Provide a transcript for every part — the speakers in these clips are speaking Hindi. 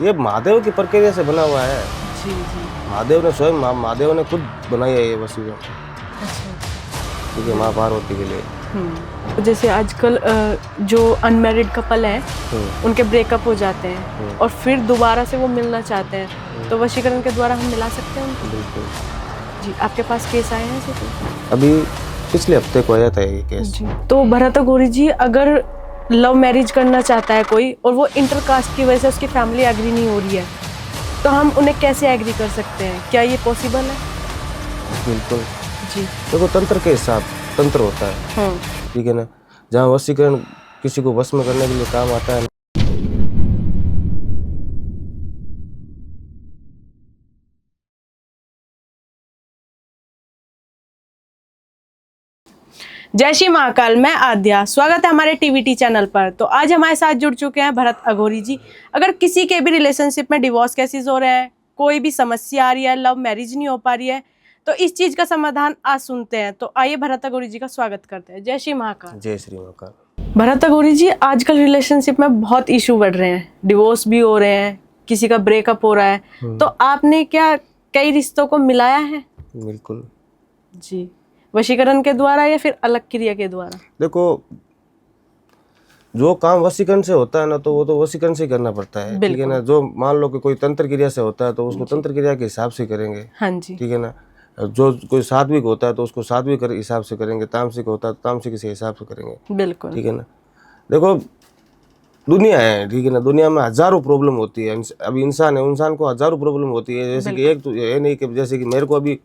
ये महादेव की प्रक्रिया से बना हुआ है। जी जी। महादेव ने स्वयं महादेव ने खुद बनाया है ये वसीला, अच्छा। ठीक है, माँ पार्वती के लिए। तो जैसे आजकल जो अनमैरिड कपल हैं उनके ब्रेकअप हो जाते हैं और फिर दोबारा से वो मिलना चाहते हैं, तो वशीकरण के द्वारा हम मिला सकते हैं उनको? बिल्कुल जी। आपके पास केस आए हैं ऐसे कोई? अभी पिछले हफ्ते को आया था ये केस। जी। तो भरत गौरी जी, अगर लव मैरिज करना चाहता है कोई और वो इंटरकास्ट की वजह से उसकी फैमिली एग्री नहीं हो रही है, तो हम उन्हें कैसे एग्री कर सकते हैं? क्या ये पॉसिबल है? बिल्कुल। जी। देखो तंत्र के हिसाब तंत्र होता है, ठीक है ना, जहाँ वशीकरण किसी को वश में करने के लिए काम आता है। जय श्री महाकाल, मैं आद्या, स्वागत है हमारे टीवीटी चैनल पर। तो आज हमारे साथ जुड़ चुके हैं भरत अघोरी जी। अगर किसी के भी रिलेशनशिप में डिवोर्स केसेस हो रहे हैं, कोई भी समस्या आ रही है, लव मैरिज नहीं हो पा रही है, तो इस चीज का समाधान आज सुनते हैं। तो आइए भरत अघोरी जी का स्वागत करते हैं। जय श्री महाकाल। जय श्री महाकाल। भरत अघोरी जी, आजकल रिलेशनशिप में बहुत इशू बढ़ रहे हैं, डिवोर्स भी हो रहे हैं, किसी का ब्रेकअप हो रहा है, तो आपने क्या कई रिश्तों को मिलाया है? बिल्कुल जी। वशीकरण के द्वारा या फिर अलग क्रिया के द्वारा? देखो, जो काम वशीकरण से होता है ना, तो वो तो वशीकरण से ही करना पड़ता है, ठीक है ना। जो मान लो कि कोई तंत्र क्रिया से होता है तो उसको तंत्र क्रिया के हिसाब से करेंगे। हाँ जी। ठीक है ना। जो कोई सात्विक होता है तो उसको सात्विक हिसाब से करेंगे, तामसिक होता है तो तामसिक के हिसाब से करेंगे। बिल्कुल। ठीक है ना। देखो दुनिया है, ठीक है ना, दुनिया में हजारों प्रॉब्लम होती है। अभी इंसान है, इंसान को हजारों प्रॉब्लम होती है। जैसे कि एक तो ये नहीं कि जैसे कि मेरे को अभी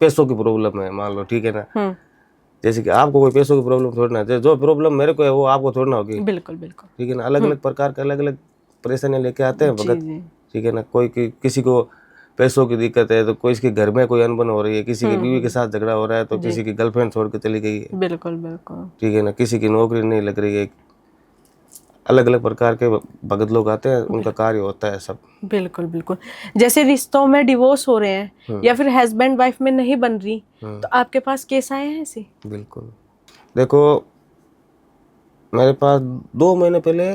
पैसों की प्रॉब्लम है, मान लो, ठीक है ना। जैसे कि आपको कोई पैसों की प्रॉब्लम थोड़ी ना है, जो प्रॉब्लम मेरे को है वो आपको थोड़ी ना होगी। बिल्कुल बिल्कुल। ठीक है ना। अलग अलग प्रकार के अलग अलग परेशानियां लेके आते हैं भगत, ठीक है ना। कोई किसी को पैसों की दिक्कत है तो कोई इसके घर में कोई अनबन हो रही है, किसी की बीवी के साथ झगड़ा हो रहा है तो किसी की गर्लफ्रेंड छोड़ के चली गई है। बिल्कुल बिल्कुल। ठीक है ना। किसी की नौकरी नहीं लग रही है। अलग अलग प्रकार के भगत लोग आते हैं, उनका कार्य होता है सब। बिल्कुल बिल्कुल। जैसे रिश्तों में डिवोर्स हो रहे हैं या फिर हस्बैंड वाइफ में नहीं बन रही, तो आपके पास केस आए हैं ऐसे? बिल्कुल। देखो मेरे पास 2 महीने पहले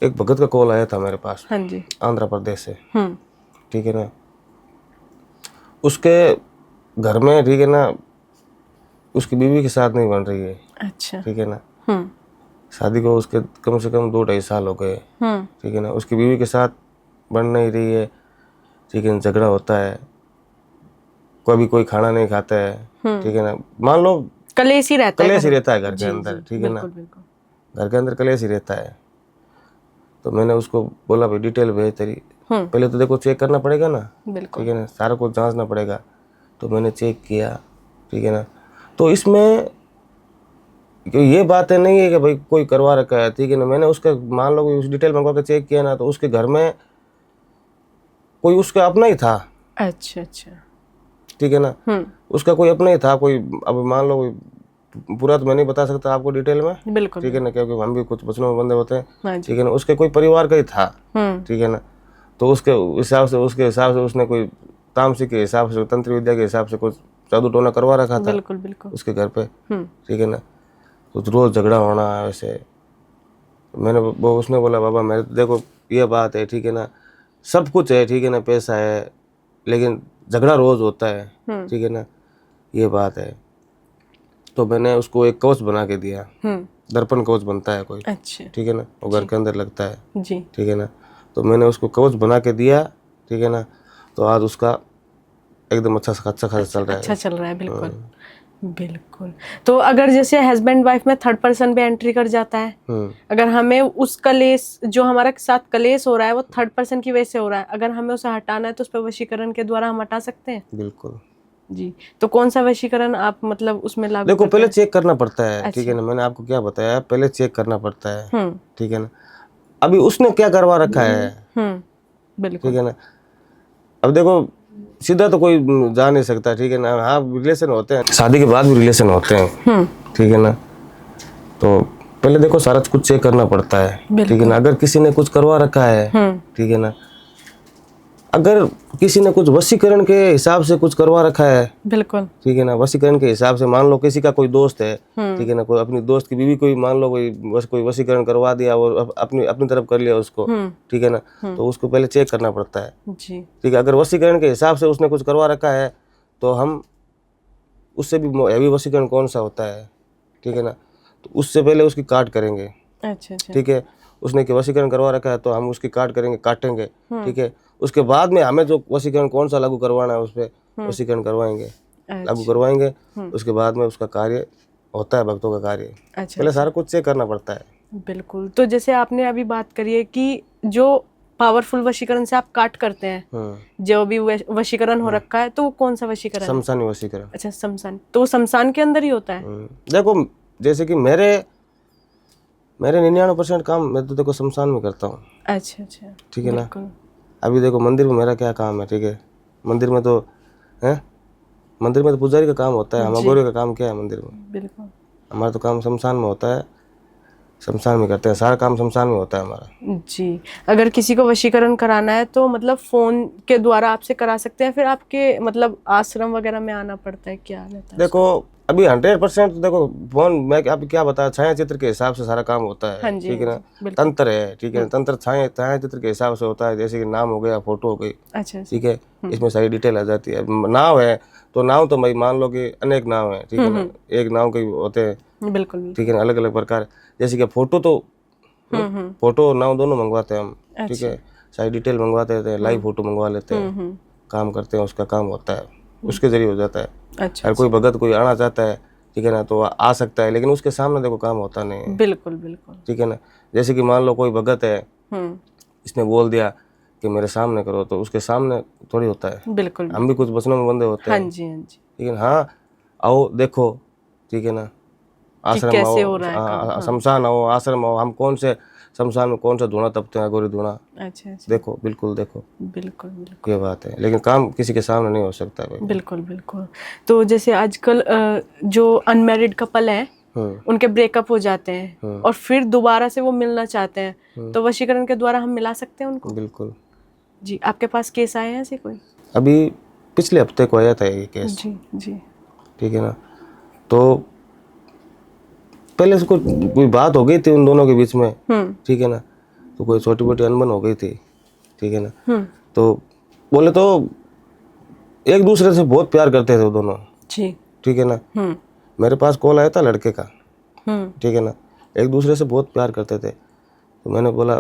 एक भगत का कॉल आया था मेरे पास। हाँ जी। आंध्र प्रदेश से। ठीक है ना। उसके घर में, ठीक है ना, उसकी बीवी के साथ नहीं बन रही है। अच्छा। ठीक है ना। शादी को उसके कम से कम 2-2.5 साल हो गए। ठीक है ना। उसकी बीवी के साथ बन नहीं रही है। ठीक है ना। झगड़ा होता है, कभी कोई खाना नहीं खाता है। ठीक है ना। मान लो कलेश ही रहता है घर के अंदर। ठीक है ना। घर के अंदर कलेश ही रहता है। तो मैंने उसको बोला भाई डिटेल भेज तेरी। पहले तो देखो चेक करना पड़ेगा ना। ठीक है ना। सारा कुछ जांचना पड़ेगा। तो मैंने चेक किया। ठीक है ना। तो इसमें ये बातें नहीं है कि भाई कोई करवा रखा है। ठीक है ना। मैंने उसका मान लो उस डिटेल मंगवा के चेक किया ना, तो उसके घर में कोई उसका अपना ही था। अच्छा अच्छा। ठीक है ना। उसका कोई अपना ही था कोई। अब मान लो पूरा तो मैं नहीं बता सकता आपको डिटेल में। बिल्कुल। ठीक है ना, क्योंकि हम भी कुछ बचनों में बंदे होते हैं। ठीक है ना। उसके कोई परिवार का ही था। ठीक है ना। तो उसके हिसाब से उसने कोई तामसिक के हिसाब से, तंत्र विद्या के हिसाब से कुछ जादू टोना करवा रखा था। बिल्कुल बिल्कुल। उसके घर पे। ठीक है ना। तो रोज झगड़ा होना वैसे। मैंने वो उसने बोला बाबा मेरे देखो ये बात है, ठीक है ना, सब कुछ है, ठीक है ना, पैसा है, लेकिन झगड़ा रोज होता है। ठीक है ना। ये बात है। तो मैंने उसको एक कवच बना के दिया। दर्पण कवच बनता है कोई। अच्छा। ठीक है ना। वो घर के अंदर लगता है जी। ठीक है ना। तो मैंने उसको कवच बना के दिया। ठीक है ना। तो आज उसका एकदम अच्छा खासा चल रहा है। अच्छा चल रहा है। बिल्कुल बिल्कुल। तो अगर जैसे हस्बैंड वाइफ में थर्ड पर्सन भी एंट्री कर जाता है, अगर हमें उस कलेश जो हमारे साथ कलेश हो रहा है वो थर्ड पर्सन की वजह से हो रहा है, अगर हमें उसे हटाना है तो उस पर वशीकरण के द्वारा हम हटा सकते हैं? बिल्कुल जी। तो कौन सा वशीकरण आप मतलब उसमें लागू देखो करते पहले हैं? चेक करना पड़ता है। ठीक है ना। मैंने आपको क्या बताया, पहले चेक करना पड़ता है। ठीक है ना। अभी उसने क्या करवा रखा है। बिल्कुल। ठीक है ना। अब देखो सीधा तो कोई जा नहीं सकता। ठीक है ना। हाँ रिलेशन होते हैं, शादी के बाद भी रिलेशन होते हैं। ठीक है ना। तो पहले देखो सारा कुछ चेक करना पड़ता है। ठीक है ना। अगर किसी ने कुछ करवा रखा है, ठीक है ना, अगर किसी ने कुछ वशीकरण के हिसाब से कुछ करवा रखा है, बिल्कुल, ठीक है ना, वशीकरण के हिसाब से, मान लो किसी का कोई दोस्त है, ठीक है ना, कोई अपनी दोस्त की बीवी कोई, मान लो कोई वशीकरण करवा दिया और अपनी अपनी तरफ कर लिया उसको, ठीक है ना, तो उसको पहले चेक करना पड़ता है जी, ठीक है। अगर वशीकरण के हिसाब से उसने कुछ करवा रखा है तो हम उससे भी हैवी वशीकरण कौन सा होता है, ठीक है ना, तो उससे पहले उसकी काट करेंगे, अच्छा अच्छा, ठीक है। उसने कि वशीकरण करवा रखा है तो हम उसकी काट करेंगे, काटेंगे, ठीक है। उसके बाद में हमें जो वशीकरण कौन सा लागू करवाना है उस पर वशीकरण करवाएंगे, लागू करवाएंगे। उसके बाद में उसका कार्य होता है, भक्तों का कार्य। अच्छा, पहले सारा कुछ चेक करना पड़ता है। बिल्कुल। तो जैसे आपने अभी बात करी है कि जो पावरफुल वशीकरण से आप काट करते हैं, जो भी वशीकरण हो रखा है, तो वो कौन सा वशीकरण है? शमशानी वशीकरण। अच्छा, शमशान, तो वो शमशान के अंदर ही होता है? देखो, जैसे कि मेरे 99% काम मैं तो देखो शमशान में करता हूँ। अच्छा अच्छा, ठीक है ना। अभी देखो मंदिर में मेरा क्या काम है, ठीक है, मंदिर में तो है, मंदिर में तो पुजारी का काम होता है, हमारे का काम क्या है मंदिर में? बिल्कुल, हमारा तो काम शमशान में होता है, शमशान में करते हैं, सारा काम शमशान में होता है हमारा। जी। अगर किसी को वशीकरण कराना है तो मतलब फोन के द्वारा आपसे करा सकते हैं, फिर आपके मतलब आश्रम वगैरह में आना पड़ता है, क्या रहता है? देखो अभी 100% देखो फोन, मैं आप क्या बता, छाया चित्र के हिसाब से सारा काम होता है, ठीक है ना। तंत्र है, ठीक है, तंत्र छाया चित्र के हिसाब से होता है, जैसे कि नाम हो गया, फोटो हो गई, अच्छा, ठीक है, इसमें सारी डिटेल आ जाती है। नाव है तो नाव तो भाई मान लो कि अनेक नाव है, ठीक है ना, एक नाव के होते हैं, बिल्कुल, ठीक है ना, अलग अलग प्रकार। जैसे कि फोटो तो फोटो नाव दोनों मंगवाते हैं हम, ठीक है, सारी डिटेल मंगवाते रहते हैं, लाइव फोटो मंगवा लेते हैं, काम करते हैं, उसका काम होता है, उसके जरिए हो जाता है। अच्छा, अगर कोई भगत कोई आना चाहता है, ठीक है ना, तो आ सकता है, लेकिन उसके सामने देखो काम होता नहीं है। बिल्कुल बिल्कुल, ठीक है ना। जैसे कि मान लो कोई भगत है, इसने बोल दिया कि मेरे सामने करो, तो उसके सामने थोड़ी होता है। बिल्कुल, हम भी कुछ वचनों में बंधे होते हैं। हाँ जी, हाँ जी, लेकिन हाँ, आओ देखो, ठीक है ना, आश्रम आओ, शमशान आओ, आश्रम आओ, हम कौन से शमशान में कौन सा धुआं तपते हैं, गोरी धुआं। अच्छा अच्छा, देखो, बिल्कुल देखो, बिल्कुल बिल्कुल, ये बात है। लेकिन काम किसी के सामने नहीं हो सकता है। बिल्कुल बिल्कुल। तो जैसे आजकल जो अनमैरिड कपल हैं, उनके ब्रेकअप हो जाते हैं और फिर दोबारा से वो मिलना चाहते हैं, तो वशीकरण के द्वारा हम मिला सकते हैं उनको? बिल्कुल जी। आपके पास केस आए हैं ऐसे कोई? अभी पिछले हफ्ते को आया था ये केस। जी जी, ठीक है ना। तो पहले से कोई बात हो गई थी उन दोनों के बीच में, ठीक है ना, तो कोई छोटी मोटी अनबन हो गई थी, ठीक है ना। तो बोले तो एक दूसरे से बहुत प्यार करते थे वो दोनों, जी, ठीक है ना। मेरे पास कॉल आया था लड़के का, ठीक है ना, एक दूसरे से बहुत प्यार करते थे। तो मैंने बोला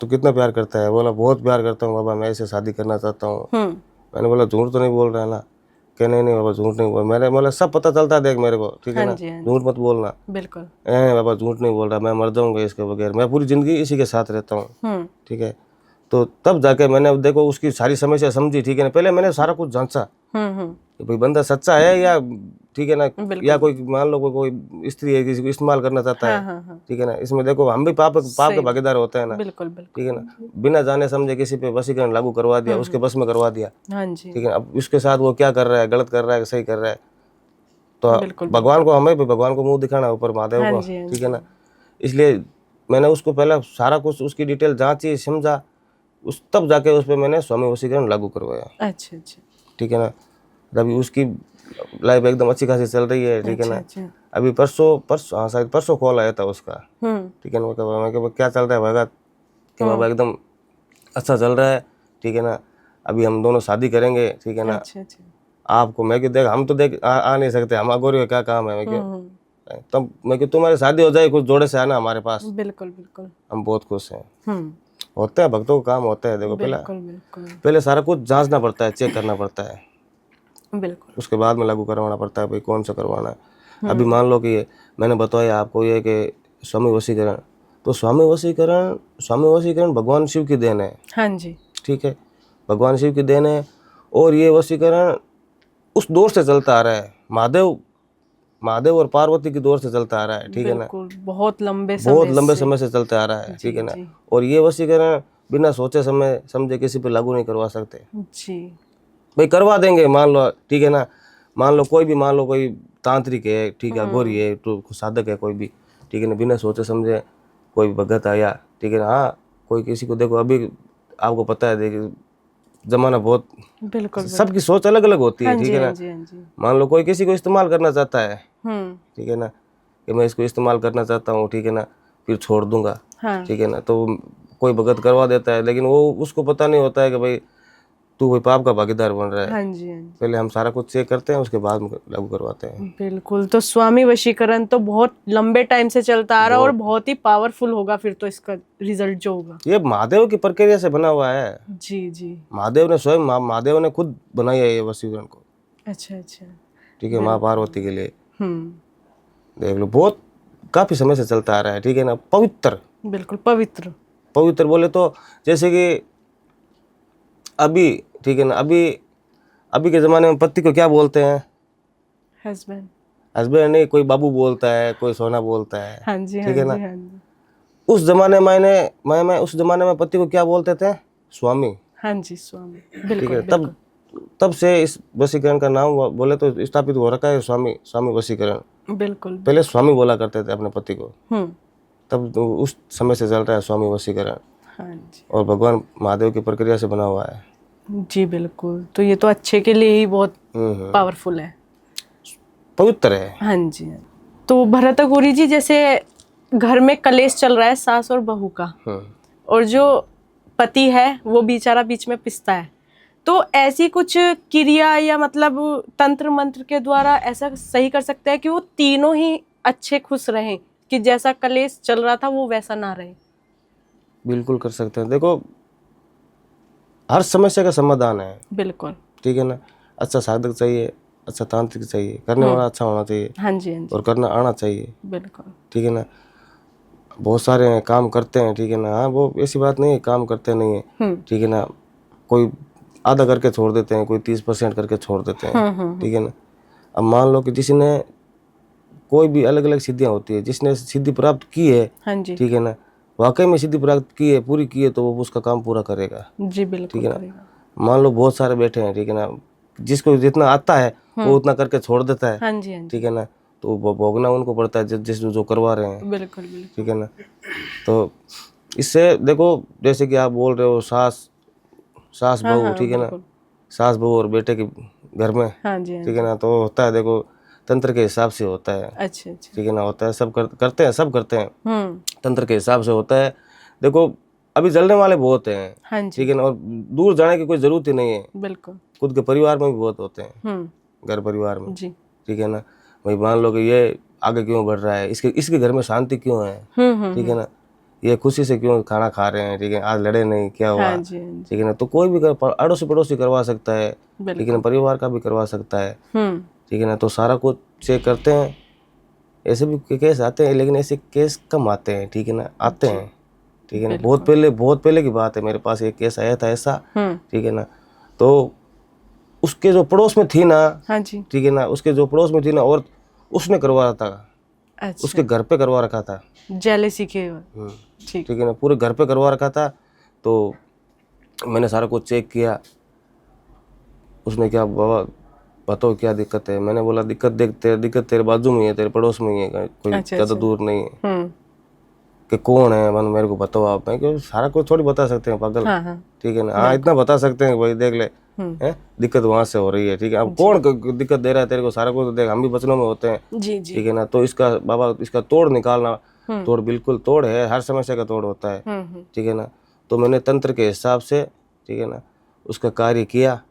तो कितना प्यार करता है? बोला बहुत प्यार करता हूँ बाबा, मैं इसे शादी करना चाहता हूँ। मैंने बोला झूठ तो नहीं बोल रहा है ना? कि नहीं नहीं बाबा झूठ नहीं बोल। मैंने बोला सब पता चलता है देख मेरे को, ठीक है ना, झूठ मत बोलना। बिल्कुल, बाबा झूठ नहीं बोल रहा, मैं मर जाऊंगा इसके बगैर, मैं पूरी जिंदगी इसी के साथ रहता हूँ, ठीक है। तो तब जाके मैंने अब देखो उसकी सारी समस्या समझी, ठीक है ना। पहले मैंने सारा कुछ जांचा कि भाई बंदा सच्चा है या, ठीक है ना, या कोई मान लो कोई स्त्री है किसी को इस्तेमाल करना चाहता है, ठीक है ना। इसमें देखो हम भी पाप के भागीदार होते हैं ना, बिल्कुल बिल्कुल, ठीक है ना। बिना जाने समझे किसी पे वशीकरण लागू करवा दिया, उसके बस में करवा दिया, हाँ जी, ठीक है। अब उसके साथ वो क्या कर रहा है, गलत कर रहा है सही कर रहा है, तो भगवान को, हमें भी भगवान को मुंह दिखाना है ऊपर महादेव को, ठीक है ना। इसलिए मैंने उसको पहले सारा कुछ उसकी डिटेल जांची, समझा, उस तब जाके उस पर मैंने स्वामी वशीकरण लागू करवाया। अच्छा अच्छा, ठीक है ना। अभी उसकी लाइफ एकदम अच्छी खासी चल रही है, ठीक है ना। अभी परसों हाँ शायद परसों कॉल आया था उसका, ठीक है ना। मैं कहा क्या चल रहा है भगत? कि बाबा एकदम अच्छा चल रहा है, ठीक है ना। अभी हम दोनों शादी करेंगे, ठीक है ना। आपको मैं देख हम तो देख आ नहीं सकते, हम अगोरी का क्या काम है। मैं क्यों तब मैं कि तुम्हारी शादी हो जाए, कुछ जोड़े से आना हमारे पास। बिल्कुल बिल्कुल, हम बहुत खुश हैं। होते हैं भक्तों का काम होता है। देखो पहले सारा कुछ जांचना पड़ता है, चेक करना पड़ता है, बिल्कुल, उसके बाद में लागू करवाना पड़ता है भाई कौन सा करवाना है। अभी मान लो कि मैंने बताया आपको ये कि स्वामी वशीकरण, तो स्वामी वशीकरण भगवान शिव की देन है। हाँ जी, ठीक है, भगवान शिव की देन है। और ये वशीकरण उस दौर से चलता आ रहा है, महादेव और पार्वती की दौर से चलता आ रहा है, ठीक है ना। बहुत लंबे समय से चलता आ रहा है, ठीक है ना। और ये वशीकरण बिना सोचे समझे किसी पे लागू नहीं करवा सकते जी। भाई, करवा देंगे मान लो, ठीक है ना। मान लो कोई तांत्रिक है, ठीक है, गोरी है, तो साधक है कोई भी, ठीक है ना, बिना सोचे समझे कोई भगत आया, ठीक है ना। हाँ, कोई किसी को देखो, अभी आपको पता है देखिए जमाना बहुत, बिल्कुल सबकी सोच अलग अलग होती है, हाँ ठीक जी है हाँ ना। जी हाँ जी। मान लो कोई किसी को इस्तेमाल करना चाहता है, हम्म। ठीक है ना, कि मैं इसको इस्तेमाल करना चाहता हूँ, ठीक है ना, फिर छोड़ दूंगा, हाँ ठीक है ना, तो कोई भगत करवा देता है, लेकिन वो उसको पता नहीं होता है कि भाई तू कोई पाप का भागीदार बन रहा है। हाँ जी हाँ जी। पहले हम सारा कुछ चेक करते हैं, उसके बाद में लागू करवाते हैं। बिल्कुल, तो स्वामी वशीकरण तो बहुत लंबे टाइम से चलता आ रहा है और बहुत ही पावरफुल होगा फिर तो इसका रिजल्ट जो होगा। ये महादेव की प्रक्रिया से बना हुआ है। जी जी। महादेव ने स्वयं, महादेव ने खुद बनाया है ये वशीकरण को, अच्छा अच्छा। ठीक है, माँ पार्वती के लिए। हम्म। देख लो, बहुत काफी समय से चलता आ रहा है, ठीक है ना। पवित्र, बिल्कुल पवित्र। पवित्र बोले तो जैसे कि अभी, ठीक है ना, अभी अभी के ज़माने में पति को क्या बोलते हैं? हस्बैंड। हस्बैंड नहीं, कोई बाबू बोलता है, कोई सोना बोलता है, हाँ जी हाँ ठीक है ना। जी हाँ जी। उस ज़माने में मैं उस ज़माने में पति को क्या बोलते थे? स्वामी, हाँ जी स्वामी। ठीक बिल्कुल है। बिल्कुल। तब से इस वशीकरण का नाम बोले तो स्थापित हो रखा है, स्वामी, स्वामी वशीकरण। बिल्कुल। पहले स्वामी बोला करते थे अपने पति को, हम्म। तब तो उस समय से चल रहा है स्वामी वशीकरण, हाँ जी। और भगवान महादेव की प्रक्रिया से बना हुआ है। जी बिल्कुल, तो ये तो अच्छे के लिए ही बहुत पावरफुल है, पवित्र है। हाँ जी। तो भरत गौरी जी, जैसे घर में कलेश चल रहा है सास और बहू का, और जो पति है वो बेचारा बीच में पिसता है, तो ऐसी कुछ क्रिया या मतलब तंत्र मंत्र के द्वारा ऐसा सही कर सकते हैं कि वो तीनों ही अच्छे खुश रहें, कि जैसा कलेश चल रहा था वो वैसा ना रहे? बिल्कुल कर सकते हैं। देखो, हर समस्या का समाधान है, बिल्कुल। ठीक है ना। अच्छा साधक चाहिए, अच्छा तांत्रिक चाहिए, करने वाला अच्छा होना चाहिए, हाँ जी हाँ जी। और करना आना चाहिए, बिल्कुल। ठीक है ना। बहुत सारे हैं, काम करते हैं, ठीक है ना। हाँ, वो ऐसी बात नहीं है काम करते नहीं है, ठीक है ना। कोई आधा करके छोड़ देते हैं, कोई 30% करके छोड़ देते हैं, ठीक है ना। अब मान लो कि जिसने, कोई भी अलग अलग सिद्धियाँ होती है, जिसने सिद्धि प्राप्त की है, हाँ जी। ठीक है ना, वाकई में सिद्धि प्राप्त की है, पूरी की है, तो वो उसका काम पूरा करेगा, जी बिल्कुल ठीक है ना। करेगा। मान लो बहुत सारे बैठे हैं, ठीक है ना, जिसको जितना आता है वो उतना करके छोड़ देता है, हाँ जी हाँ जी। ठीक है ना, तो वो भोगना उनको पड़ता है जिस जो करवा रहे हैं, बिल्कुल बिल्कुल। ठीक है ना। तो इससे देखो, जैसे कि आप बोल रहे हो सास बहू, ठीक है ना, सास बहू और बेटे के घर में, हाँ जी हाँ ठीक है ना, तो होता है, देखो तंत्र के हिसाब से होता है, अच्छा अच्छा। ठीक है ना, होता है, सब करते हैं, सब करते हैं, तंत्र के हिसाब से होता है। देखो, अभी जलने वाले बहुत हैं, हाँ जी। ठीक है ना, और दूर जाने की कोई जरूरत ही नहीं है, बिल्कुल। खुद के परिवार में भी बहुत होते हैं, घर परिवार में, जी। ठीक है ना। भाई मान लो कि ये आगे क्यों बढ़ रहा है, इसके घर में शांति क्यों है, ठीक है ना, ये खुशी से क्यों खाना खा रहे हैं, ठीक है, आज लड़े नहीं, क्या हुआ, हाँ जी हाँ जी। ठीक है ना। तो कोई भी अड़ोसी पड़ोसी करवा सकता है, ठीक है ना, परिवार का भी करवा सकता है, ठीक है ना। तो सारा कुछ चेक करते हैं। ऐसे भी केस आते हैं, लेकिन ऐसे केस कम आते हैं, ठीक है ना, आते हैं, ठीक है ना। बहुत पहले की बात है, मेरे पास एक केस आया था ऐसा, ठीक है ना। तो उसके जो पड़ोस में थी ना, हाँ जी, ठीक है ना, उसके जो पड़ोस में थी ना, और उसने करवा रहा था, अच्छा, उसके घर पे करवा रखा था, जेलेसी के, ठीक है ना, पूरे घर पे करवा रखा था। तो मैंने सारा कुछ चेक किया। उसने क्या, बाबा बताओ क्या दिक्कत है? मैंने बोला दिक्कत तेरे बाजू में ही है, तेरे पड़ोस में ही है, कोई ज़्यादा दूर नहीं है। कि कौन है, मन मेरे को बताओ आप। मैं क्यों सारा कुछ थोड़ी बता सकते हैं पागल, ठीक है ना। हाँ, इतना बता सकते हैं, भाई देख ले, हैं, दिक्कत वहाँ से हो रही है, ठीक है। अब कौन दिक्कत दे रहा है तेरे को, सारा कुछ देख, हम भी बचनों में होते हैं, ठीक है ना। तो इसका बाबा, इसका तोड़ निकालना, तोड़ बिल्कुल तोड़ है, हर समस्या का तोड़ होता है, ठीक है ना। तो मैंने तंत्र के हिसाब से, ठीक है ना, उसका कार्य किया,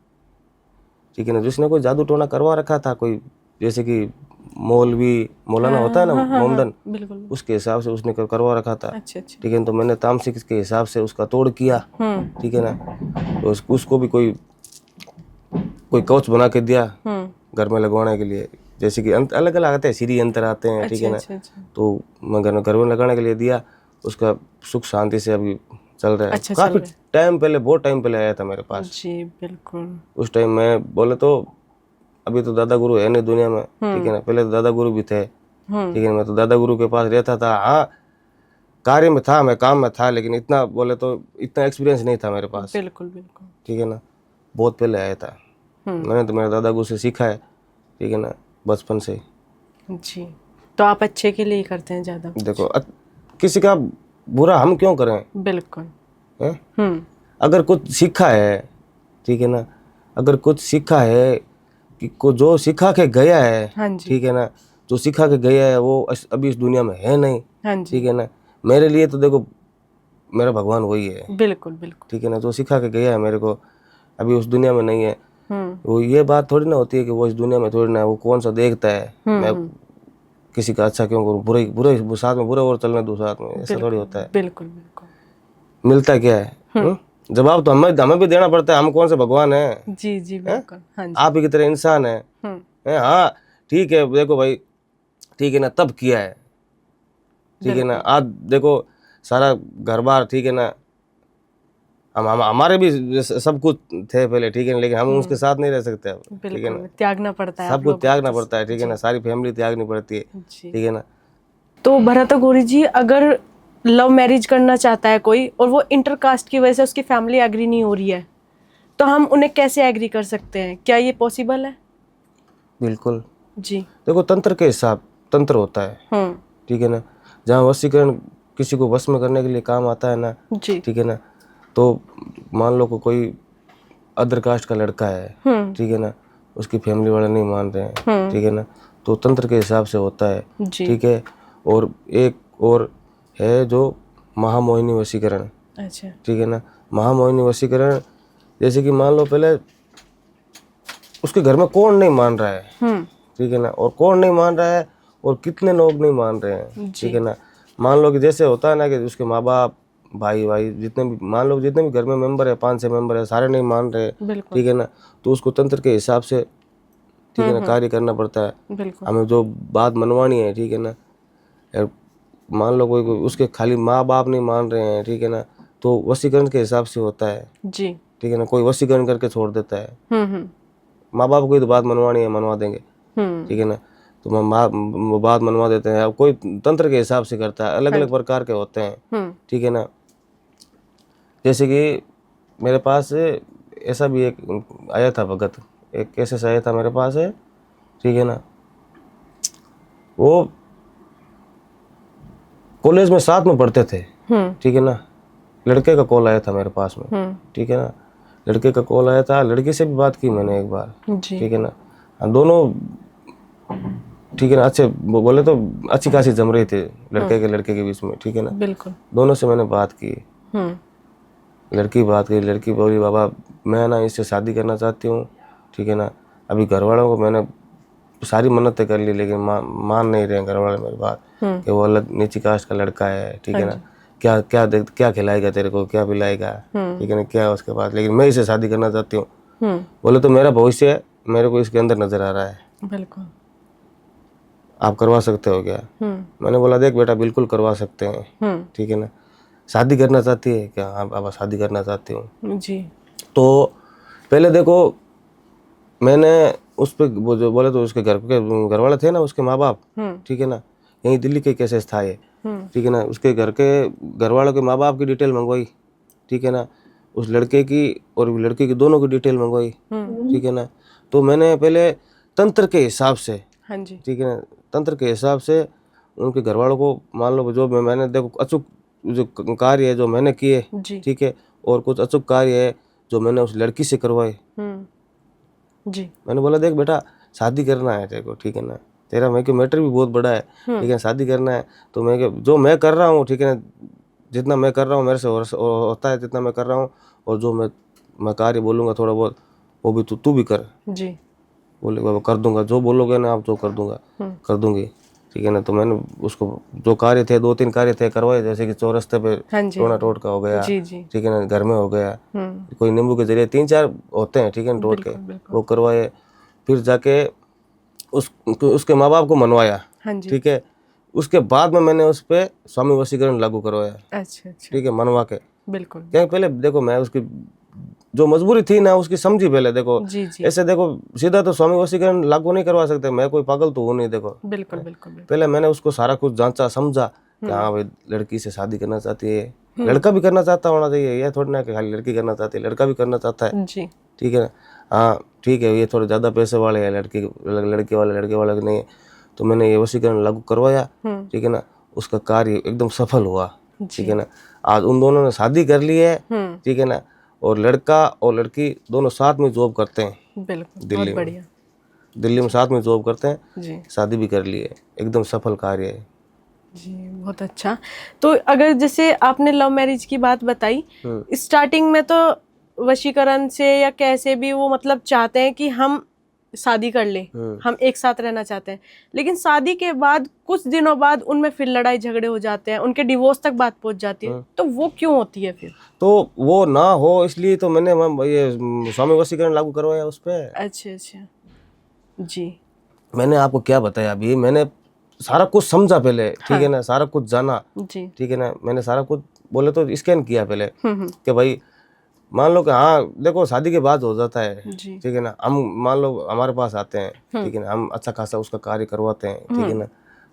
ठीक है ना। जिसने कोई जादू टोना करवा रखा था, कोई जैसे कि मौलाना होता है ना, मोमडन, उसके हिसाब से उसने करवा रखा था, ठीक है। तो मैंने तामसिक के हिसाब से उसका तोड़ किया, ठीक है ना। तो उसको भी कोई कवच बना के दिया घर में लगवाने के लिए, जैसे कि अलग अलग आते हैं, सीरी यंत्र आते हैं, ठीक है ना। तो मैं घर में लगाने के लिए दिया, उसका सुख शांति से अभी चल रहा है। काफी टाइम पहले, बहुत टाइम पहले आया था मेरे पास जी, बिल्कुल। उस टाइम मैं बोले तो, अभी तो दादा गुरु है नहीं दुनिया में, ठीक है ना। पहले तो दादा गुरु भी थे, ठीक है। मैं तो दादा गुरु के पास रहता था। हाँ, कार्य में था, मैं काम में था, लेकिन इतना बोले तो इतना एक्सपीरियंस नहीं था मेरे पास, बिल्कुल बिल्कुल, ठीक है ना। बहुत पहले आया था। मैंने तो मेरे दादा गुरु से सीखा है, ठीक है ना, बचपन से। जी, तो आप अच्छे के लिए ही करते हैं ज़्यादा? देखो, किसी का बुरा हम क्यों करें? बिल्कुल। अगर कुछ सीखा है, ठीक है ना। अगर कुछ सीखा है कि को जो सिखा के गया है, हाँ जी, ठीक है ना, जो सिखा के गया है वो अभी इस दुनिया में है नहीं, हाँ जी, ठीक है ना। मेरे लिए तो देखो मेरा भगवान वही है, बिल्कुल बिल्कुल। ठीक है ना। जो सिखा के गया है मेरे को अभी उस दुनिया में नहीं है। वो ये बात थोड़ी ना होती है कि वो इस दुनिया में थोड़ी ना, वो कौन सा देखता है मैं किसी का अच्छा क्यों करूँ, बुरे बुरे साथ में बुरे और चलने दो साथ में, ऐसा थोड़ी होता है। बिल्कुल बिल्कुल। मिलता क्या है? जवाब तो हमें भी देना पड़ता है। हम कौन से भगवान है? जी जी बिल्कुल। हाँ जी। आप ही की तरह इंसान है। हाँ ठीक है, देखो भाई, ठीक है ना, तब किया है, ठीक है ना। आज देखो सारा घर बार, ठीक है ना, हम हमारे भी सब कुछ थे पहले, ठीक है ना, लेकिन हम उसके साथ नहीं रह सकते अब, ठीक है ना। त्यागना पड़ता है, सब कुछ त्यागना पड़ता है, ठीक है ना। सारी फैमिली त्यागनी पड़ती है, जी। ठीक है ना। तो भरत गौरी जी, अगर लव मैरिज करना चाहता है कोई और वो इंटरकास्ट की वजह से उसकी फैमिली एग्री नहीं हो रही है, तो हम उन्हें कैसे एग्री कर सकते हैं? क्या ये पॉसिबल है? बिल्कुल। जी। देखो तंत्र के हिसाब तंत्र होता है, ठीक है ना। जहाँ वशीकरण किसी को वश में करने के लिए काम आता है ना, जी, ठीक है ना, तो मान लो कोई अदर कास्ट का लड़का है, ठीक है ना, उसकी फैमिली वाले नहीं मान रहे हैं, ठीक है ना, तो तंत्र के हिसाब से होता है, ठीक है। और एक और है जो महामोहिनी वशीकरण, अच्छा, ठीक है ना। महामोहिनी वशीकरण जैसे कि मान लो पहले उसके घर में कौन नहीं मान रहा है, ठीक है ना, और कौन नहीं मान रहा है और कितने लोग नहीं मान रहे हैं, ठीक है ना। मान लो कि जैसे होता है ना कि उसके माँ बाप भाई भाई जितने भी, मान लो जितने भी घर में मेंबर है, 5-6 मेंबर है, सारे नहीं मान रहे, ठीक है ना, तो उसको तंत्र के हिसाब से, ठीक है ना, कार्य करना पड़ता है। हमें जो बात मनवानी है, ठीक है ना, यार मान लो कोई उसके खाली माँ बाप नहीं मान रहे हैं, ठीक है ना, तो वशीकरण के हिसाब से होता है जी, ठीक है ना। कोई वशीकरण करके छोड़ देता है, माँ बाप को तो बात मनवानी है, मनवा देंगे, ठीक है ना, तो बात मनवा देते हैं। अब कोई तंत्र के हिसाब से करता है, अलग अलग प्रकार के होते हैं, ठीक है ना। जैसे कि मेरे पास ऐसा भी एक आया था भगत, एक केसेस आया था मेरे पास है, ठीक है ना। वो कॉलेज में साथ में पढ़ते थे, ठीक है ना। लड़के का कॉल आया था मेरे पास में, ठीक है ना। लड़के का कॉल आया था, लड़की से भी बात की मैंने एक बार, ठीक है ना। हम दोनों, ठीक है ना, अच्छे बोले तो अच्छी खासी जम रही थी लड़के के बीच में, ठीक है ना। बिल्कुल। दोनों से मैंने बात की, लड़की बोली बाबा मैं ना इससे शादी करना चाहती हूँ, ठीक है ना। अभी घर वालों को मैंने सारी मन्नतें कर ली, लेकिन मान नहीं रहे घर वाले मेरी बात, कि वो अलग नीची कास्ट का लड़का है, ठीक है ना। क्या क्या क्या खिलाएगा तेरे को, क्या पिलाएगा, ठीक है ना, क्या है उसके पास, लेकिन मैं इसे शादी करना चाहती हूँ। बोले तो मेरा भविष्य मेरे को इसके अंदर नजर आ रहा है, बिल्कुल, आप करवा सकते हो क्या? मैंने बोला देख बेटा बिल्कुल करवा सकते हैं, ठीक है ना। शादी करना चाहती है क्या? हाँ बाबा शादी करना चाहती हूँ जी। तो पहले देखो मैंने उस पर वो जो बोले तो उसके घर वाले थे ना, उसके माँ बाप, ठीक है ना, यहीं दिल्ली के केसेस था ये, ठीक है ना। उसके घर वालों के माँ बाप की डिटेल मंगवाई, ठीक है ना, उस लड़के की और लड़के की दोनों की डिटेल मंगवाई, ठीक है ना। तो मैंने पहले तंत्र के हिसाब से, हाँ जी, ठीक है ना, तंत्र के हिसाब से उनके घर वालों को, मान लो जो मैंने देखो अचूक जो कार्य है जो मैंने किए, ठीक है, और कुछ अचूक कार्य है जो मैंने उस लड़की से करवाए जी। मैंने बोला देख बेटा शादी करना है तेरे को, ठीक है ना, तेरा मैं कि मैटर भी बहुत बड़ा है, ठीक है, शादी करना है, तो मैं जो मैं कर रहा हूँ, ठीक है ना, जितना मैं कर रहा हूँ मेरे से होता है जितना मैं कर रहा हूँ, और जो मैं कार्य बोलूँगा थोड़ा बहुत वो भी तू भी कर जी। बोले बाबा कर दूंगा, जो बोलोगे ना आप जो कर दूंगा, कर दूंगी, ठीक है ना। तो मैंने उसको जो कार्य थे 2-3 कार्य थे करवाए, जैसे कि चौरस्ते पे टोना टोटका हो गया, ठीक है ना, घर में हो गया, कोई नींबू के जरिए 3-4 होते हैं, ठीक है ना, टोट के वो करवाए। फिर जाके उसके माँ बाप को मनवाया, ठीक है। उसके बाद में मैंने उस पर स्वामी वशीकरण लागू करवाया, अच्छा, ठीक है, मनवा के, बिल्कुल। क्या पहले देखो मैं उसकी जो मजबूरी थी ना उसकी समझी पहले, देखो जी, जी। ऐसे देखो सीधा तो स्वामी वशीकरण लागू नहीं करवा सकते, मैं कोई पागल तो हूँ नहीं, देखो बिल्कुल बिल्कुल। पहले मैंने उसको सारा कुछ जांचा समझा कि हाँ भाई लड़की से शादी करना चाहती है, लड़का भी करना चाहता होना चाहिए, यह थोड़ी ना कि खाली लड़की करना चाहती है, लड़का भी करना चाहता है जी, ठीक है ना। हाँ ठीक है, ये थोड़े ज्यादा पैसे वाले हैं, लड़के वाले नहीं है, तो मैंने ये वशीकरण लागू करवाया, ठीक है ना। उसका कार्य एकदम सफल हुआ, ठीक है ना। आज उन दोनों ने शादी कर ली है, ठीक है ना, और लड़का और लड़की दोनों साथ में जॉब करते हैं बिल्कुल, दिल्ली बहुत में। बढ़िया दिल्ली में साथ में जॉब करते हैं, जी। शादी भी कर ली है, एकदम सफल कार्य है। जी, बहुत अच्छा। तो अगर जैसे आपने लव मैरिज की बात बताई, स्टार्टिंग में तो वशीकरण से या कैसे भी वो मतलब चाहते हैं कि हम शादी कर लें, हम एक साथ रहना चाहते हैं, लेकिन शादी के बाद कुछ दिनों बाद उनमें फिर लड़ाई झगड़े हो जाते हैं, उनके डिवोर्स तक बात पहुंच जाती है, तो वो क्यों होती है फिर? तो वो ना हो इसलिए तो मैंने ये स्वामी वशीकरण लागू करवाया उस पर। अच्छा अच्छा जी। मैंने आपको क्या बताया अभी, मैंने सारा कुछ समझा पहले, ठीक है ना, सारा कुछ जाना, जी। ठीक है ना, मैंने सारा कुछ बोले तो स्कैन किया पहले हम्म। कि भाई मान लो कि हाँ देखो शादी के बाद हो जाता है, जी। ठीक है ना, हम मान लो हमारे पास आते हैं, ठीक है ना, हम अच्छा खासा उसका कार्य करवाते हैं, ठीक है ना,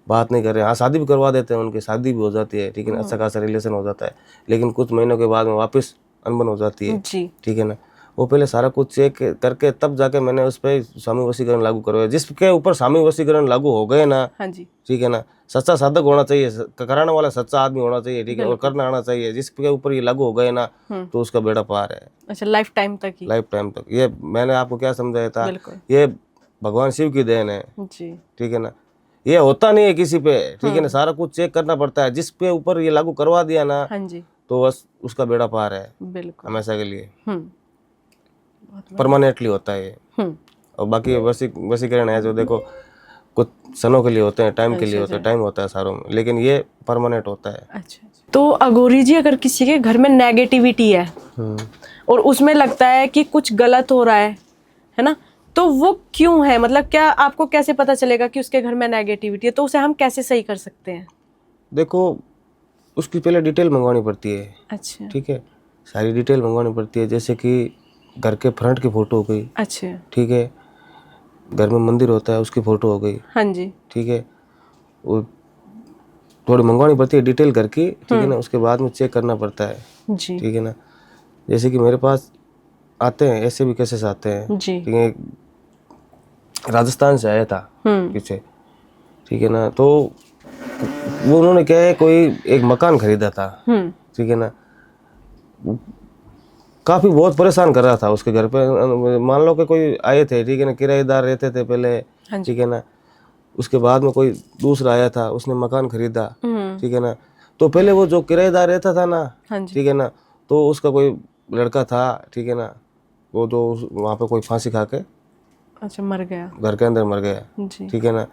बात नहीं कर रहे हैं, हाँ शादी भी करवा देते हैं, उनकी शादी भी हो जाती है, ठीक है ना, अच्छा खासा रिलेशन हो जाता है, लेकिन कुछ महीनों के बाद में वापस अनबन हो जाती है, जी। ठीक है ना। वो पहले सारा कुछ चेक करके तब जाके मैंने उस पर स्वामी वशीकरण लागू करवाया, जिसके ऊपर स्वामी वशीकरण लागू हो गए ना, हाँ जी। ठीक है ना, सच्चा साधक होना चाहिए, कराने वाला सच्चा आदमी होना चाहिए, ठीक है, और करना आना चाहिए, जिसके ऊपर ये लागू हो गए ना तो उसका बेड़ा पार है। अच्छा, लाइफ टाइम तक ही? लाइफ टाइम तक। ये मैंने आपको क्या समझाया था, बिल्कुल। ये भगवान शिव की देन है, जी। ठीक है ना, ये होता नहीं है किसी पे, ठीक है ना, सारा कुछ चेक करना पड़ता है, जिस पे ऊपर ये लागू करवा दिया ना हाँ जी। तो बस उसका बेड़ा पार है बिल्कुल। हमेशा के लिए, बहुत परमानेंटली होता है ये। और बाकी वशीकरण है जो देखो कुछ क्षणों के लिए होते हैं, टाइम के लिए होता है, टाइम होता है सारों में, लेकिन ये परमानेंट होता है। अच्छा। तो अघोरी जी, अगर किसी के घर में नेगेटिविटी है और उसमें लगता है कि कुछ गलत हो रहा है ना, तो वो क्यों है? मतलब क्या आपको कैसे पता चलेगा कि उसके घर में नेगेटिविटी है, तो उसे हम कैसे सही कर सकते हैं? देखो उसकी पहले डिटेल मंगवानी पड़ती है। अच्छा। ठीक है, सारी डिटेल मंगवानी पड़ती है, जैसे कि घर के फ्रंट की फोटो हो गई। अच्छा। ठीक है, घर में मंदिर होता है उसकी फोटो हो गई। हाँ जी। ठीक है, वो थोड़ी मंगवानी पड़ती है डिटेल घर की, ठीक है ना, उसके बाद में चेक करना पड़ता है जी। ठीक है ना। जैसे कि मेरे पास आते हैं ऐसे भी केसेस आते हैं, जी। ठीक है, राजस्थान से आया था पीछे, ठीक है ना, तो वो उन्होंने क्या है कोई एक मकान खरीदा था, ठीक है ना, काफी बहुत परेशान कर रहा था उसके घर पे। मान लो कि कोई आए थे, ठीक है ना, किराएदार रहते थे पहले, ठीक है ना, उसके बाद में कोई दूसरा आया था, उसने मकान खरीदा, ठीक है ना, तो पहले वो जो किराएदार रहता था ना, ठीक है ना, तो उसका कोई लड़का था, ठीक है ना, वो जो वहाँ पे कोई फांसी खा के अच्छा मर गया, घर के अंदर मर गया, जी। ठीक है ना,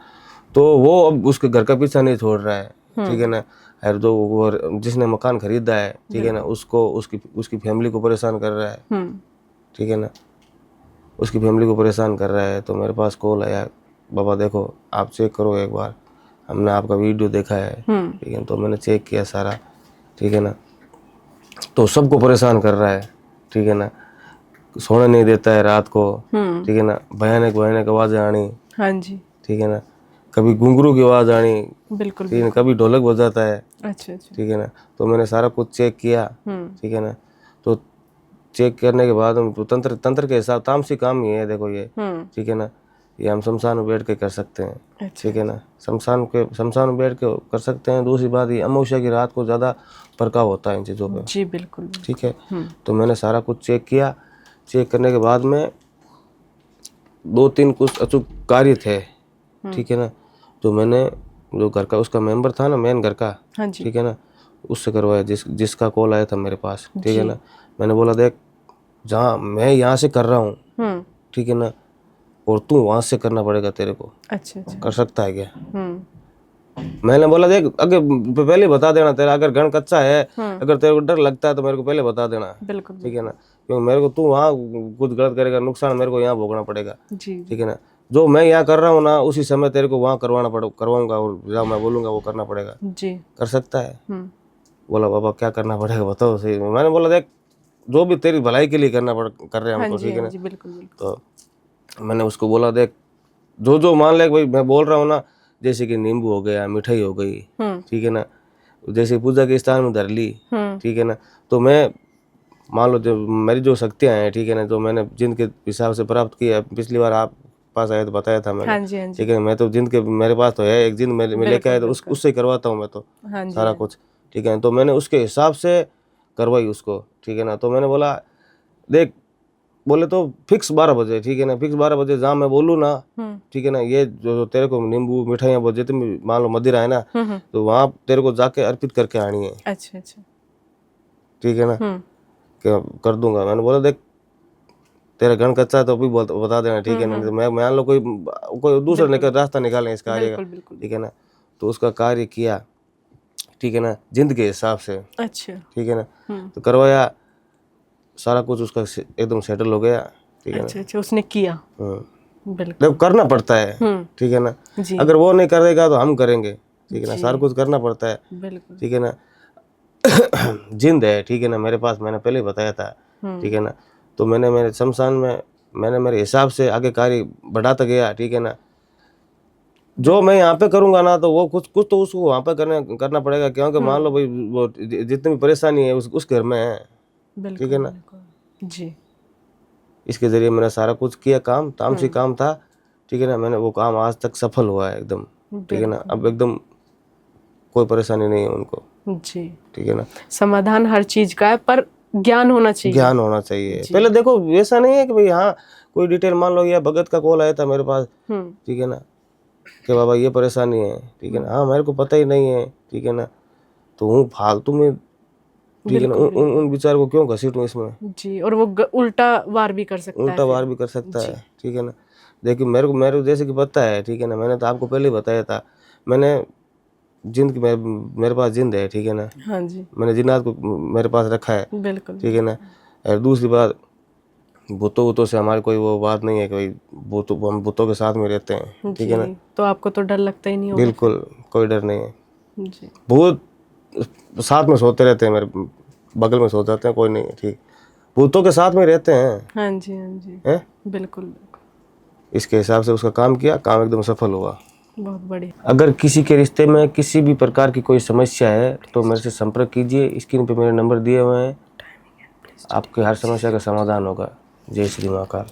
तो वो अब उसके घर का पीछा नहीं छोड़ रहा है, ठीक है ना, और जो वो जिसने मकान खरीदा है, ठीक है ना, उसको उसकी फैमिली को परेशान कर रहा है, ठीक है ना, उसकी फैमिली को परेशान कर रहा है। तो मेरे पास कॉल आया, बाबा देखो आप चेक करो एक बार, हमने आपका वीडियो देखा है, ठीक है, तो मैंने चेक किया सारा, ठीक है ना, तो सबको परेशान कर रहा है, ठीक है ना, सोने नहीं देता है रात को, ठीक है ना, भयानक भयानक आवाजें आनी, हाँ जी, ठीक है ना, कभी घुंघरू की आवाज आनी, बिल्कुल, ठीक है, कभी ढोलक बजाता है, अच्छा अच्छा, ठीक है ना, तो मैंने सारा कुछ चेक किया, ठीक है ना, तो चेक करने के बाद हम तो तंत्र के हिसाब तामसिक काम ही है, देखो ये, ठीक है ना, ये हम शमशान में बैठ के कर सकते हैं, ठीक है ना, शमशान में बैठ के कर सकते हैं। दूसरी बात ये अमावस्या की रात को ज़्यादा प्रभाव होता है इन चीज़ों पे, जी बिल्कुल, ठीक है। तो मैंने सारा कुछ चेक किया, चेक करने के बाद में 2-3 कुछ अचूक कार्य थे, ठीक है ना, तो मैंने जो घर का उसका मेंबर था ना, मेन घर का, हाँ जी, ठीक है ना, उससे करवाया, जिसका कॉल आया था मेरे पास, ठीक है ना। मैंने बोला देख जहाँ मैं यहाँ से कर रहा हूँ, ठीक है ना, और तू वहाँ से करना पड़ेगा तेरे को, अच्छा अच्छा, कर सकता है क्या? मैंने बोला देख अगर पहले बता देना, तेरा अगर गण कच्चा है, अगर तेरे को डर लगता है तो मेरे को पहले बता देना, बिल्कुल, ठीक है ना, क्योंकि मेरे को तू वहाँ कुछ गलत करेगा, नुकसान मेरे को यहाँ भोगना पड़ेगा, जी, ठीक है ना। जो मैं यहाँ कर रहा हूँ ना उसी समय तेरे को वहाँ करवाऊंगा, और जहाँ मैं बोलूँगा वो करना पड़ेगा, जी, कर सकता है? बोला बाबा क्या करना पड़ेगा बताओ सही। मैंने बोला देख जो भी तेरी भलाई के लिए कर रहे हैं हम तो, ठीक है ना। जी बिल्कुल बिल्कुल, तो मैंने उसको बोला देख जो मान ले भाई मैं बोल रहा हूँ ना, जैसे कि नींबू हो गया, मिठाई हो गई, ठीक है ना, जैसे पूजा के स्थान में धर ली, ठीक है ना, तो मैं मान लो जो मेरी जो शक्तियाँ हैं, ठीक है ना, जो मैंने जिंद के हिसाब से प्राप्त की है, पिछली बार आप पास आए तो बताया था मैंने, हाँ जी, हाँ जी, ठीक है, मैं तो जिंद के मेरे पास तो है एक जिंद में लेके आया तो उससे करवाता हूँ मैं तो सारा कुछ, ठीक है। तो मैंने उसके हिसाब से करवाई उसको, ठीक है ना। तो मैंने बोला देख बोले तो फिक्स 12 बजे, ठीक है ना, फिक्स 12 बजे जहाँ मैं बोलूँ ना, ठीक है ना, ये जो तेरे को नींबू मिठाइयाँ बहुत जितनी मान लो मदिरा है ना, तो वहाँ तेरे को जाके अर्पित करके आनी है। अच्छा अच्छा, ठीक है ना, क्या कर दूंगा। मैंने बोला देख तेरा घर कच्चा है तो भी बता देना, ठीक है ना, तो मैं मान लो कोई दूसरा रास्ता निकालें इस कार्य का, ठीक है ना। तो उसका कार्य किया, ठीक है ना, जिंद के हिसाब से। अच्छा, ठीक है ना, तो करवाया, सारा कुछ उसका एकदम सेटल हो गया, ठीक है ना। अच्छा अच्छा, उसने किया, बिल्कुल देखो करना पड़ता है, ठीक है ना, अगर वो नहीं करेगा तो हम करेंगे, ठीक है ना, सारा कुछ करना पड़ता है, बिल्कुल, ठीक है ना। जिंद है, ठीक है ना, मेरे पास, मैंने पहले ही बताया था, ठीक है ना। तो मैंने मेरे शमशान में मैंने मेरे हिसाब से आगे कार्य बढ़ाता गया, ठीक है ना। जो मैं यहाँ पे करूंगा ना तो वो कुछ कुछ तो उसको वहाँ पे करना पड़ेगा, क्योंकि मान लो भाई वो जितनी भी परेशानी है उस घर में है, ठीक है ना जी। इसके जरिए मैंने सारा कुछ किया, काम तामसी काम था, ठीक है ना। मैंने वो काम आज तक सफल हुआ है एकदम, ठीक है ना। अब एकदम कोई परेशानी नहीं है उनको जी, ठीक है ना। समाधान हर चीज का है, पर ज्ञान होना चाहिए, ज्ञान होना चाहिए। पहले देखो ऐसा नहीं है कि भाई हाँ कोई डिटेल मान लो, या भगत का कॉल आया था मेरे पास, ठीक है ना, कि बाबा ये परेशानी है, ठीक है ना। हाँ मेरे को पता ही नहीं है, ठीक है ना, तो हूँ फालतू में, ठीक है ना, उन विचार को क्यों घसीटूं इसमें जी। और वो उल्टा वार भी कर सकता है, उल्टा वार भी कर सकता है, ठीक है ना। देखिए मेरे को जैसे कि पता है, ठीक है ना, मैंने तो आपको पहले ही बताया था, मैंने जिंद की मेरे पास जिंद है, ठीक है ना। हाँ जी, मैंने जिन्नात को मेरे पास रखा है, बिल्कुल, ठीक है ना। और दूसरी बात, भूतों से हमारी कोई वो बात नहीं है कि भाई हम भूतों के साथ में रहते हैं, ठीक है ना। तो आपको तो डर लगता ही नहीं होगा? बिल्कुल कोई डर नहीं है जी। भूत साथ में सोते रहते हैं, मेरे बगल में सो जाते हैं, कोई नहीं है, ठीक। भूतों के साथ में रहते हैं, हाँ जी, हाँ जी, हैं? बिल्कुल बिल्कुल। इसके हिसाब से उसका काम किया, काम एकदम सफल हुआ। बहुत बढ़िया। अगर किसी के रिश्ते में किसी भी प्रकार की कोई समस्या है तो मेरे से संपर्क कीजिए, स्क्रीन पे मेरे नंबर दिए हुए हैं, आपकी हर समस्या का समाधान होगा। जय श्री महाकाल।